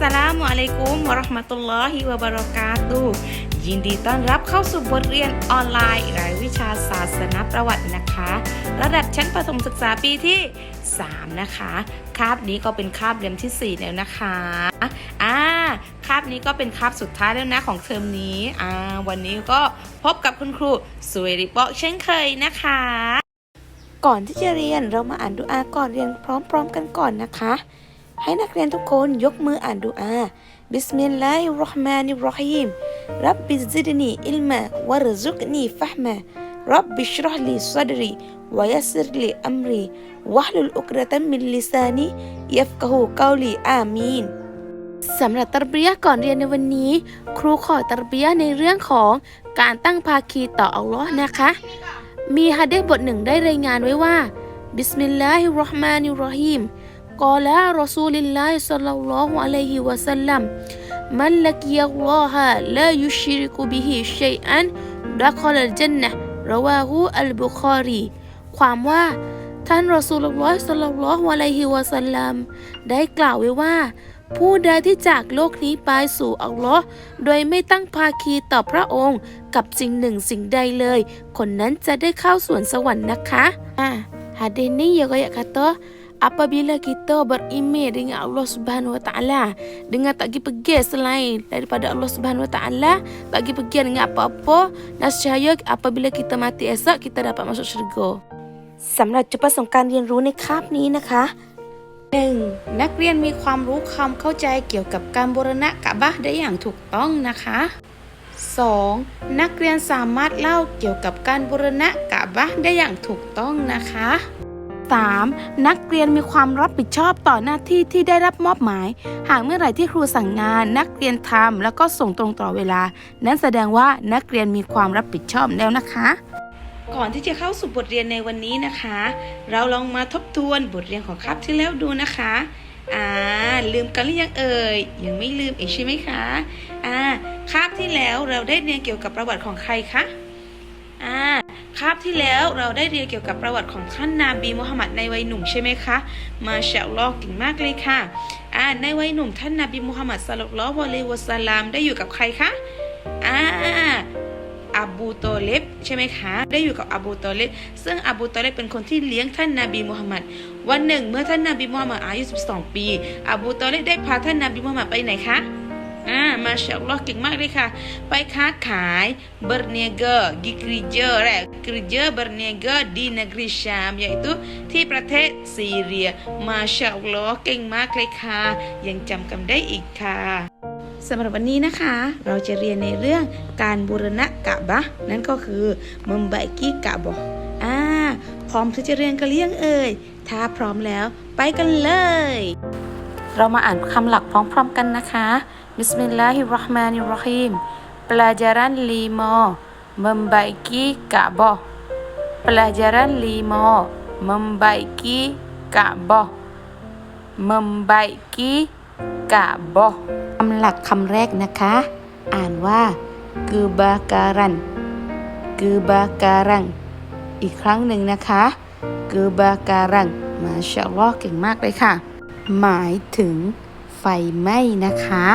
สลามุอะลัยกุมวะเราะห์มะตุลลอฮิวะบะเราะกาตุฮ์ยินดีต้อนรับเข้าสู่บทเรียนออนไลน์รายวิชาศาสนประวัตินะคะระดับชั้นประถมศึกษาปีที่3นะคะคาบนี้ก็เป็นคาบเรียนที่4แล้วนะคะคาบนี้ก็เป็นคาบสุดท้ายแล้วนะของเทอมนี้วันนี้ก็พบกับคุณครูสวยริปะเช่นเคยนะคะก่อนที่จะเรียนเรามาอ่านดุอาก่อนเรียนพร้อมๆกันก่อนนะคะให้นักเรียนทุกคนยกมืออ่านดุอาบิสมิลลาฮิรเราะห์มานิรเราะฮีมรับบิซิดนีอิลมาวะรซุกนีฟะฮ์มารับบิชเราะห์ลีซอดรีวะยัสซิรลีอัมรีวะฮ์ลุลอุกเราะตัมมินลิซานียัฟกะฮูกอลีอามีนสำหรับตัรบียะห์ก่อนเรียนในวันนี้ครูขอตัรบียะห์ในเรื่องของการตั้งภาคีต่ออัลเลาะห์นะคะมีหะดีษบทหนึ่งได้รายงานไว้ว่าบิสมิลลาฮิรเราะห์มานิรเราะฮีมกอลารอซูลิลลาฮิศ็อลลัลลอฮุอะลัยฮิวะซัลลัมมันลักียัลลอฮะลายุชริกุบิฮิชัยอันดะคอลัลญันนะฮ์เราะวาฮูอัลบุคอรีความว่าท่านรอซูลุลลอฮ์ศ็อลลัลลอฮุอะลัยฮิวะซัลลัมได้กล่าวไว้ว่าผู้ใดที่จากโลกนี้ไปสู่อัลลอฮ์โดยไม่ตั้งภาคีต่อพระองค์กับสิ่งหนึ่งสิ่งใดเลยคนนั้นจะได้เข้าสวนสวรรค์นะคะhadis ni ya kayak kata apabila kita beriman dengan Allah Subhanahu Wa Taala dengan tak pergi selain daripada Allah Subhanahu Wa Taala tak pergi dengan apa-apa nescaya apabila kita mati esok kita dapat masuk syurga สำหรับจุดประสงค์การเรียนรู้ในคาบนี้นะคะ 1. นักเรียนมีความรู้ความเข้าใจเกี่ยวกับการบูรณะกะบะห์ได้อย่างถูกต้องนะคะ 2. นักเรียนสามารถเล่าเกี่ยวกับการบูรณะกะบะห์ได้อย่างถูกต้องนะคะ 3. นักเรียนมีความรับผิดชอบต่อหน้าที่ที่ได้รับมอบหมายหากเมื่อไหร่ที่ครูสั่งงานนักเรียนทำแล้วก็ส่งตรงต่อเวลานั้นแสดงว่านักเรียนมีความรับผิดชอบแล้วนะคะก่อนที่จะเข้าสู่บทเรียนในวันนี้นะคะเราลองมาทบทวนบทเรียนของคาบที่แล้วดูนะคะลืมกันหรือยังเอ่ยยังไม่ลืมอีกใช่ไหมคะคาบที่แล้วเราได้เรียนเกี่ยวกับประวัติของใครคะคาบที่แล้วเราได้เรียนเกี่ยวกับประวัติของท่านนบีมุฮัมมัดในวัยหนุ่มใช่ไหมคะมาชาอัลลอฮ์เก่งมากเลยค่ะในวัยหนุ่มท่านนบีมุฮัมมัดศ็อลลัลลอฮุอะลัยฮิวะซัลลัมได้อยู่กับใครคะอบูตอเลบใช่ไหมคะได้อยู่กับอบูตอเลบซึ่งอบูตอเลบเป็นคนที่เลี้ยงท่านนบีมุฮัมมัดวันหนึ่งเมื่อท่านนบีมุฮัมมัดอายุ12 ปีอบูตอเลบได้พาท่านนบีมุฮัมมัดไปไหนคะมาชาอัลลอฮ์เก่งมากเลยค่ะไปค้าขาย berniaga di kerja berniaga di negeri Syam yaitu ที่ประเทศซีเรียมาชาอัลลอฮ์เก่งมากเลยค่ะยังจำกันได้อีกค่ะสำหรับวันนี้นะคะเราจะเรียนในเรื่องการบูรณะกะบะห์นั่นก็คือmembaiki Ka'bahพร้อมที่จะเรียนกันหรือยังเอ่ยถ้าพร้อมแล้วไปกันเลยเรามาอ่านคำหลักพร้อมๆกันนะคะBismillahirrahmanirrahim Pelajaran 5 Membaiki Ka'bah Pelajaran 5 Membaiki Ka'bah Membaiki Ka'bah คำหลักคำแรกนะคะอ่านว่า Kebakaran Kebakaran อีกครั้งหนึ่งนะคะ Kebakaran มาชาอัลลอฮ์เก่งมากเลยค่ะหมายถึงไฟไหม้นะคะ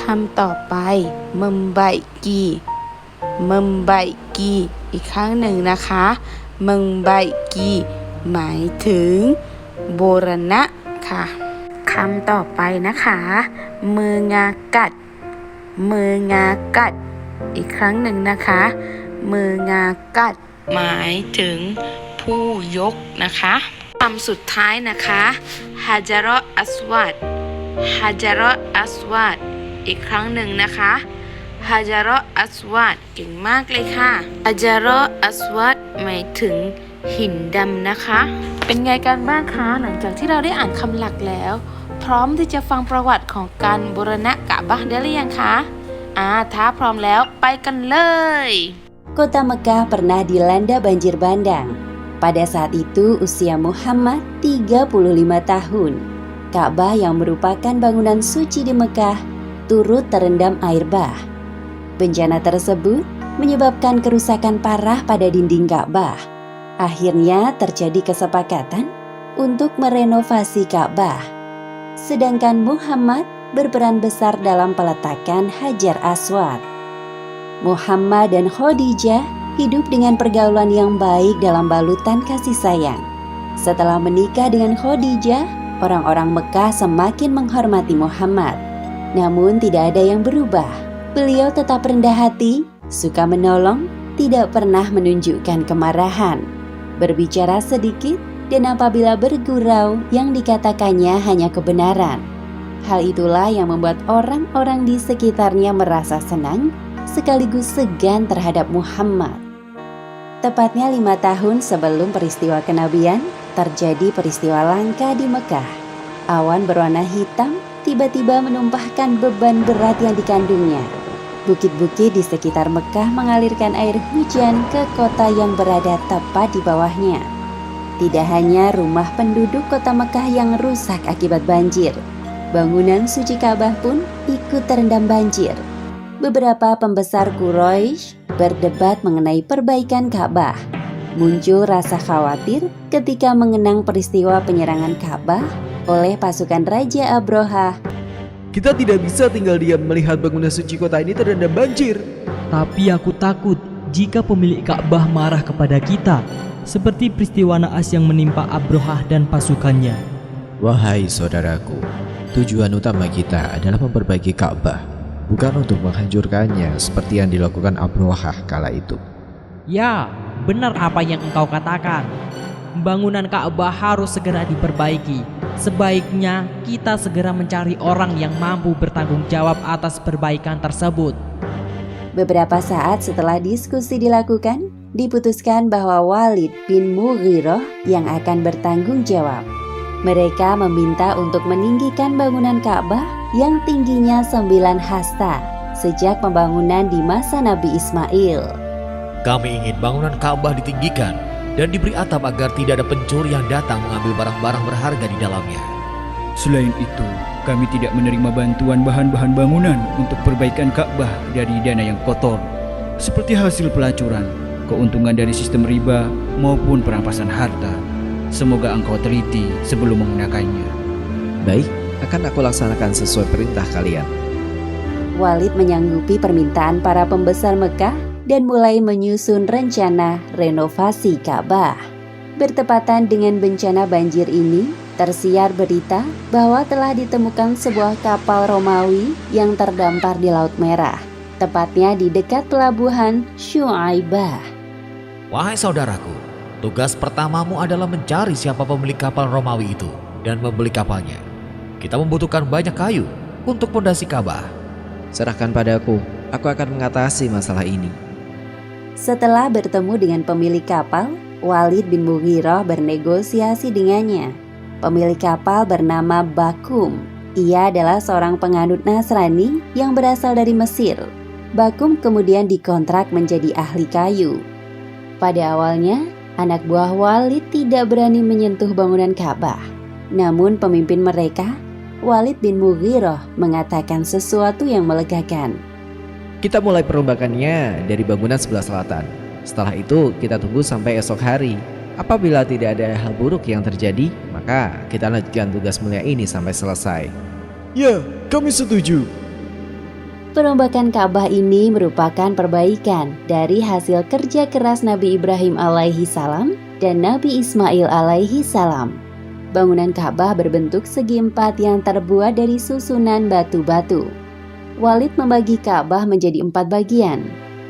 คำต่อไป membaiki membaiki อีกครั้งหนึ่งนะคะ membaiki หมายถึงบูรณะค่ะคำต่อไปนะคะ mengakat mengakat อีกครั้งหนึ่งนะคะ mengakat หมายถึงผู้ยกนะคะคำสุดท้ายนะคะ hajarul aswad hajarul aswad อีกครั้งหนึ่งนะคะ hajarul aswad เก่งมากเลยค่ะ hajarul aswad หมายถึงหินดำนะคะเป็นไงกันบ้างคะหลังจากที่เราได้อ่านคำหลักแล้วพร้อมที่จะฟังประวัติของการบูรณะกะบะห์ได้หรือยังคะถ้าพร้อมแล้วไปกันเลย Kota Mekah pernah dilanda banjir bandang. Pada saat itu usia Muhammad 35 tahun. Ka'bah yang merupakan bangunan suci di Mekah turut terendam air bah. Bencana tersebut menyebabkan kerusakan parah pada dinding Ka'bah. Akhirnya terjadi kesepakatan untuk merenovasi Ka'bah. Sedangkan Muhammad berperan besar dalam peletakan Hajar Aswad. Muhammad dan Khadijah hidup dengan pergaulan yang baik dalam balutan kasih sayang. Setelah menikah dengan Khadijah, orang-orang Mekah semakin menghormati Muhammad. Namun tidak ada yang berubah. Beliau tetap rendah hati, suka menolong, tidak pernah menunjukkan kemarahan. Berbicara sedikit, dan apabila bergurau yang dikatakannya hanya kebenaran. Hal itulah yang membuat orang-orang di sekitarnya merasa senang sekaligus segan terhadap Muhammad. Tepatnya 5 tahun sebelum peristiwa kenabian, terjadi peristiwa langka di Mekah. Awan berwarna hitam tiba-tiba menumpahkan beban berat yang dikandungnya. Bukit-bukit di sekitar Mekah mengalirkan air hujan ke kota yang berada tepat di bawahnya. Tidak hanya rumah penduduk kota Mekah yang rusak akibat banjir, bangunan suci Ka'bah pun ikut terendam banjir. Beberapa pembesar Quraisy berdebat mengenai perbaikan Ka'bah. Muncul rasa khawatir ketika mengenang peristiwa penyerangan Ka'bah oleh pasukan Raja Abraha. Kita tidak bisa tinggal diam melihat bangunan suci kota ini terendam banjir. Tapi aku takut jika pemilik Ka'bah marah kepada kita, seperti peristiwa naas yang menimpa Abrahah dan pasukannya. Wahai saudaraku, tujuan utama kita adalah memperbaiki Ka'bah, bukan untuk menghancurkannya seperti yang dilakukan Abrahah kala itu. Ya, benar apa yang engkau katakan. Bangunan Ka'bah harus segera diperbaiki. Sebaiknya kita segera mencari orang yang mampu bertanggung jawab atas perbaikan tersebut. Beberapa saat setelah diskusi dilakukan, diputuskan bahwa Walid bin Mughirah yang akan bertanggung jawab. Mereka meminta untuk meninggikan bangunan Ka'bah yang tingginya 9 hasta sejak pembangunan di masa Nabi Ismail. Kami ingin bangunan Ka'bah ditinggikan dan diberi atap agar tidak ada pencuri yang datang mengambil barang-barang berharga di dalamnya. Selain itu, kami tidak menerima bantuan bahan-bahan bangunan untuk perbaikan Ka'bah dari dana yang kotor, seperti hasil pelacuran, keuntungan dari sistem riba, maupun perampasan harta. Semoga engkau teliti sebelum menggunakannya. Baik, akan aku laksanakan sesuai perintah kalian. Walid menyanggupi permintaan para pembesar Mekah dan mulai menyusun rencana renovasi Ka'bah. Bertepatan dengan bencana banjir ini, tersiar berita bahwa telah ditemukan sebuah kapal Romawi yang terdampar di Laut Merah, tepatnya di dekat pelabuhan Syuaibah. Wahai saudaraku, tugas pertamamu adalah mencari siapa pemilik kapal Romawi itu dan membeli kapalnya. Kita membutuhkan banyak kayu untuk pondasi Ka'bah. Serahkan padaku, aku akan mengatasi masalah ini. Setelah bertemu dengan pemilik kapal, Walid bin Mughirah bernegosiasi dengannya. Pemilik kapal bernama Bakum. Ia adalah seorang penganut Nasrani yang berasal dari Mesir. Bakum kemudian dikontrak menjadi ahli kayu. Pada awalnya, anak buah Walid tidak berani menyentuh bangunan Ka'bah. Namun pemimpin mereka, Walid bin Mughirah, mengatakan sesuatu yang melegakan. Kita mulai perombakannya dari bangunan sebelah selatan. Setelah itu kita tunggu sampai esok hari. Apabila tidak ada hal buruk yang terjadi, maka kita lanjutkan tugas mulia ini sampai selesai. Ya, kami setuju. Perombakan Ka'bah ini merupakan perbaikan dari hasil kerja keras Nabi Ibrahim alaihi salam dan Nabi Ismail alaihi salam. Bangunan Ka'bah berbentuk segi empat yang terbuat dari susunan batu-batu. Walid membagi Ka'bah menjadi 4 bagian.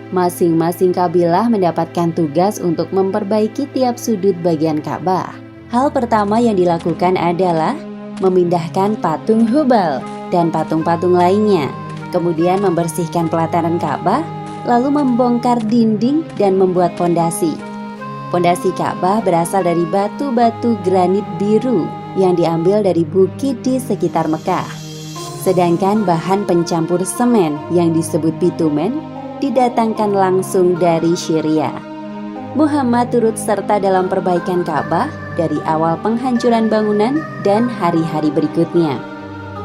Masing-masing kabilah mendapatkan tugas untuk memperbaiki tiap sudut bagian Ka'bah. Hal pertama yang dilakukan adalah memindahkan patung Hubal dan patung-patung lainnya, kemudian membersihkan pelataran Ka'bah, lalu membongkar dinding dan membuat pondasi. Pondasi Ka'bah berasal dari batu-batu granit biru yang diambil dari bukit di sekitar Mekah. Sedangkan bahan pencampur semen yang disebut bitumen didatangkan langsung dari Syria. Muhammad turut serta dalam perbaikan Ka'bah dari awal penghancuran bangunan dan hari-hari berikutnya.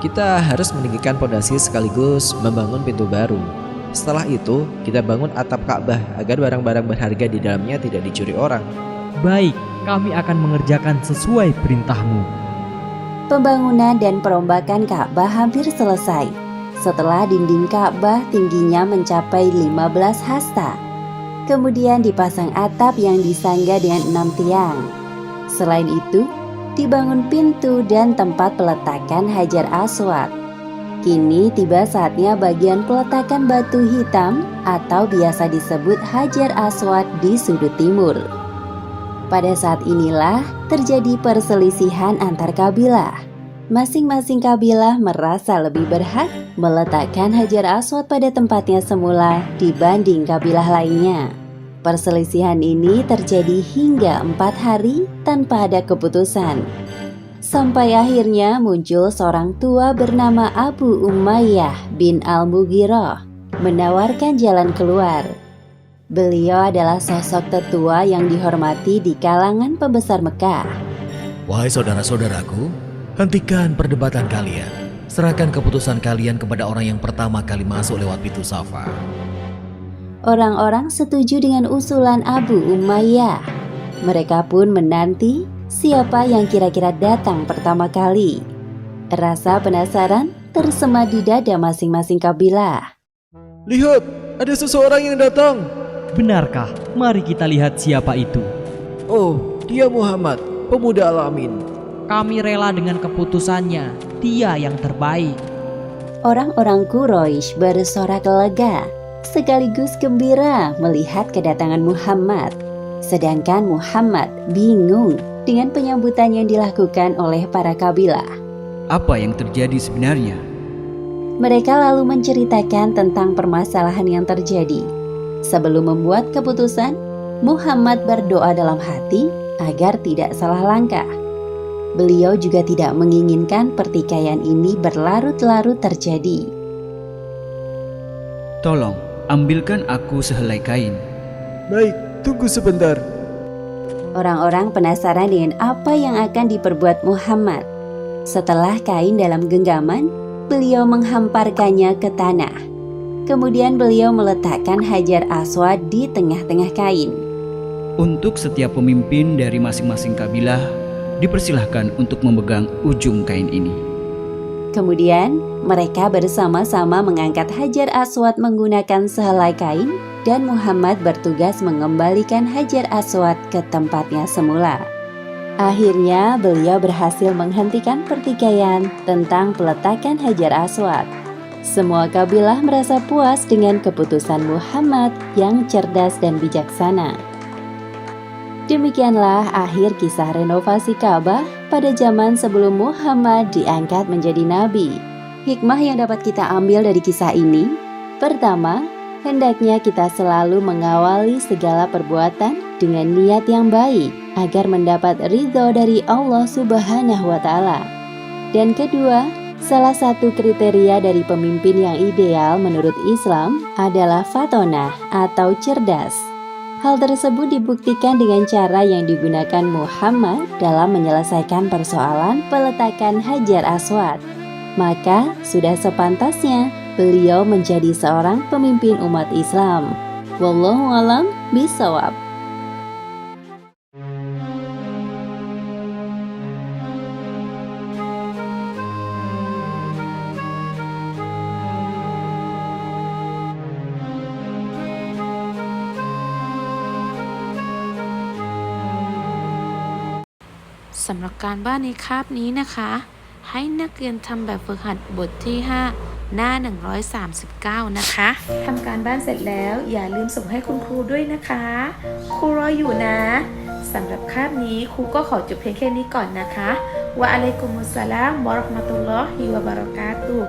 Kita harus meninggikan pondasi sekaligus membangun pintu baru. Setelah itu, kita bangun atap Ka'bah agar barang-barang berharga di dalamnya tidak dicuri orang. Baik, kami akan mengerjakan sesuai perintahmu. Pembangunan dan perombakan Ka'bah hampir selesai setelah dinding Ka'bah tingginya mencapai 15 hasta. Kemudian dipasang atap yang disangga dengan 6 tiang. Selain itu, dibangun pintu dan tempat peletakan Hajar Aswad. Kini tiba saatnya bagian peletakan batu hitam atau biasa disebut Hajar Aswad di sudut timur. Pada saat inilah terjadi perselisihan antar kabilah. Masing-masing kabilah merasa lebih berhak meletakkan Hajar Aswad pada tempatnya semula dibanding kabilah lainnya. Perselisihan ini terjadi hingga 4 hari tanpa ada keputusan. Sampai akhirnya muncul seorang tua bernama Abu Umayyah bin Al-Mughirah menawarkan jalan keluar. Beliau adalah sosok tetua yang dihormati di kalangan pembesar Mekah. Wahai saudara-saudaraku, hentikan perdebatan kalian. Serahkan keputusan kalian kepada orang yang pertama kali masuk lewat pintu Safa. Orang-orang setuju dengan usulan Abu Umayyah. Mereka pun menanti siapa yang kira-kira datang pertama kali. Rasa penasaran tersemat di dada masing-masing kabilah. Lihat, ada seseorang yang datang. Benarkah? Mari kita lihat siapa itu. Oh, dia Muhammad, pemuda Al-Amin. Kami rela dengan keputusannya. Dia yang terbaik. Orang-orang Quraisy bersorak lega, sekaligus gembira melihat kedatangan Muhammad. Sedangkan Muhammad bingung dengan penyambutan yang dilakukan oleh para kabilah. Apa yang terjadi sebenarnya? Mereka lalu menceritakan tentang permasalahan yang terjadi. Sebelum membuat keputusan, Muhammad berdoa dalam hati agar tidak salah langkah. Beliau juga tidak menginginkan pertikaian ini berlarut-larut terjadi. Tolong, ambilkan aku sehelai kain. Baik, tunggu sebentar. Orang-orang penasaran dengan apa yang akan diperbuat Muhammad. Setelah kain dalam genggaman, beliau menghamparkannya ke tanah. Kemudian beliau meletakkan Hajar Aswad di tengah-tengah kain. Untuk setiap pemimpin dari masing-masing kabilah, dipersilahkan untuk memegang ujung kain ini. Kemudian, mereka bersama-sama mengangkat Hajar Aswad menggunakan sehelai kain dan Muhammad bertugas mengembalikan Hajar Aswad ke tempatnya semula. Akhirnya, beliau berhasil menghentikan pertikaian tentang peletakan Hajar Aswad. Semua kabilah merasa puas dengan keputusan Muhammad yang cerdas dan bijaksana. Demikianlah akhir kisah renovasi Ka'bah pada zaman sebelum Muhammad diangkat menjadi nabi. Hikmah yang dapat kita ambil dari kisah ini, pertama, hendaknya kita selalu mengawali segala perbuatan dengan niat yang baik agar mendapat ridho dari Allah Subhanahu wa Ta'ala. Dan kedua, salah satu kriteria dari pemimpin yang ideal menurut Islam adalah fatonah atau cerdas. Hal tersebut dibuktikan dengan cara yang digunakan Muhammad dalam menyelesaikan persoalan peletakan Hajar Aswad. Maka sudah sepantasnya beliau menjadi seorang pemimpin umat Islam. Wallahu a'lam bishawab.สำหรับการบ้านในคาบนี้นะคะ ให้นักเรียนทำแบบฝึกหัดบทที่ 5 หน้า 139 นะคะทำการบ้านเสร็จแล้วอย่าลืมส่งให้คุณครูด้วยนะคะ ครูรออยู่นะสำหรับคาบนี้ครูก็ขอจบเพียงแค่นี้ก่อนนะคะวะอะลัยกุมุสสลามวะเราะห์มะตุลลอฮิวะบะเราะกาตุฮ์